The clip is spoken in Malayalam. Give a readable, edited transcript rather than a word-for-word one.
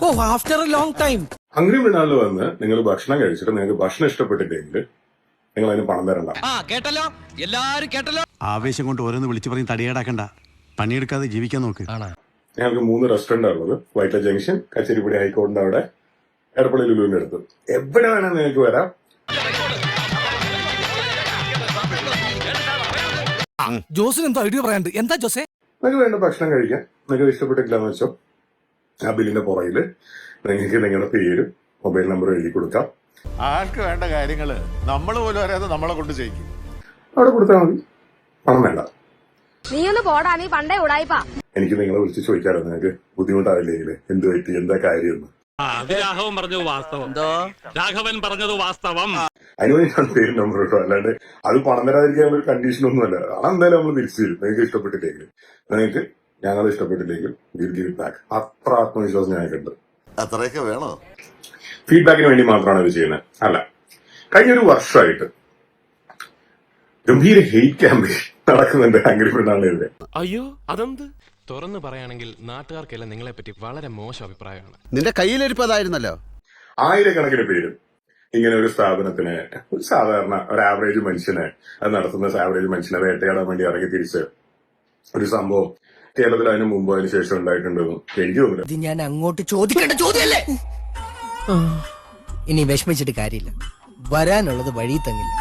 Oh after a long time. Hungry മൃണാളിൽ വന്ന് നിങ്ങൾ ഭക്ഷണം കഴിച്ചിട്ട് നിങ്ങൾക്ക് ഭക്ഷണം ഇഷ്ടപ്പെട്ടില്ലെങ്കിൽ നിങ്ങൾ അതിന് പണം തരണ്ട. കേട്ടല്ലോ, എല്ലാരും കേട്ടല്ലോ. ആവേശം കൊണ്ട് ഓരോന്ന് വിളിച്ചു പറഞ്ഞ് തടിയേടാക്കണ്ട. പണിയെടുക്കാതെ ജീവിക്കാൻ നോക്ക്. ഞങ്ങൾക്ക് 3 റെസ്റ്റോറന്റ് ഉള്ളത്. വൈറ്റ്ല ജംഗ്ഷൻ, കച്ചേരിപ്പടി ഹൈക്കോടതിന്റെ അവിടെ, എടപ്പള്ളി ലുലുവിന്റെ അടുത്ത്. എവിടെ വേണമെങ്കിൽ നിങ്ങൾക്ക് വരാം. ജോസിന് എന്തോ ഐഡിയ പറയാണ്ട്. എന്താ ജോസേ? നിങ്ങൾക്ക് വേണ്ട ഭക്ഷണം കഴിക്കാൻ. നിങ്ങൾക്ക് ഇഷ്ടപ്പെട്ടിട്ടില്ലെന്ന് വെച്ചോ, ആ ബില്ലിന്റെ പുറകില് നിങ്ങൾക്ക് നിങ്ങളുടെ പേരും മൊബൈൽ നമ്പറും എഴുതി കൊടുക്കാം. ആൾക്ക് വേണ്ട കാര്യങ്ങള് നമ്മൾ പോലും അറിയാതെ നമ്മളെ കൊണ്ട് ചെയ്യിക്കും. അവിടെ കൊടുത്താൽ മതി, പണം വേണ്ട. നീ ഒന്ന് പോടാ, നീ പണ്ടേ ഉടായിപ്പാ. എനിക്ക് നിങ്ങളെ വിളിച്ച് ചോദിക്കാറോ നിങ്ങൾക്ക് ബുദ്ധിമുട്ടാവില്ലെങ്കിൽ എന്ത് പറ്റി, എന്താ കാര്യം? രാഘവൻ പറഞ്ഞത് വാസ്തവം. രാഘവൻ പറഞ്ഞത് വാസ്തവം. അതിനുവേണ്ടിയാണ് പേരും നമ്പർ കിട്ടും. അല്ലാണ്ട് അത് പണം തരാതിരിക്കാൻ ഒരു കണ്ടീഷൻ ഒന്നുമല്ല. പണം എന്തായാലും നമ്മൾ തിരിച്ചു തരും. നിങ്ങൾക്ക് ഇഷ്ടപ്പെട്ടില്ലെങ്കിൽ, നിങ്ങൾക്ക് ഞങ്ങൾ ഇഷ്ടപ്പെട്ടില്ലെങ്കിൽ ഗിവ് ഇറ്റ് ബാക്ക്. അത്ര ആത്മവിശ്വാസം ഞങ്ങൾക്കുണ്ട്. അത്രയൊക്കെ വേണോ? ഫീഡ്ബാക്കിന് വേണ്ടി മാത്രമാണ് ഇത് ചെയ്യുന്നത്. അല്ല, കഴിഞ്ഞൊരു വർഷമായിട്ട് ഗംഭീര ഹെയ്റ്റ് ക്യാമ്പയിൻ നടക്കുന്നുണ്ട് ഹംഗ്രി മൃണാളിനെതിരെ. അയ്യോ, അതെന്ത്? തുറന്നു പറയുകയാണെങ്കിൽ നാട്ടുകാർക്കെല്ലാം നിങ്ങളെ പറ്റി വളരെ മോശം അഭിപ്രായമാണ്. നിന്റെ കയ്യിലിരിപ്പതായിരുന്നല്ലോ. ആയിരക്കണക്കിന് പേര് ഇങ്ങനെ ഒരു സ്ഥാപനത്തിന്, ഒരു സാധാരണ ഒരു ആവറേജ് മനുഷ്യനെ, അത് നടത്തുന്ന ആവറേജ് മനുഷ്യനെ വേട്ടയാടാൻ വേണ്ടി ഇറങ്ങി തിരിച്ച് ഒരു സംഭവം കേരളത്തിൽ അതിന് മുമ്പ് അതിന് ശേഷം ഉണ്ടായിട്ടുണ്ടെന്നും എനിക്ക് തോന്നുന്നു. ഇത് ഞാൻ അങ്ങോട്ട് ചോദിക്കേണ്ട ചോദ്യമല്ലേ? ഇനി വിഷമിച്ചിട്ട് കാര്യമില്ല. വരാനുള്ളത് വഴി തങ്ങില്ല.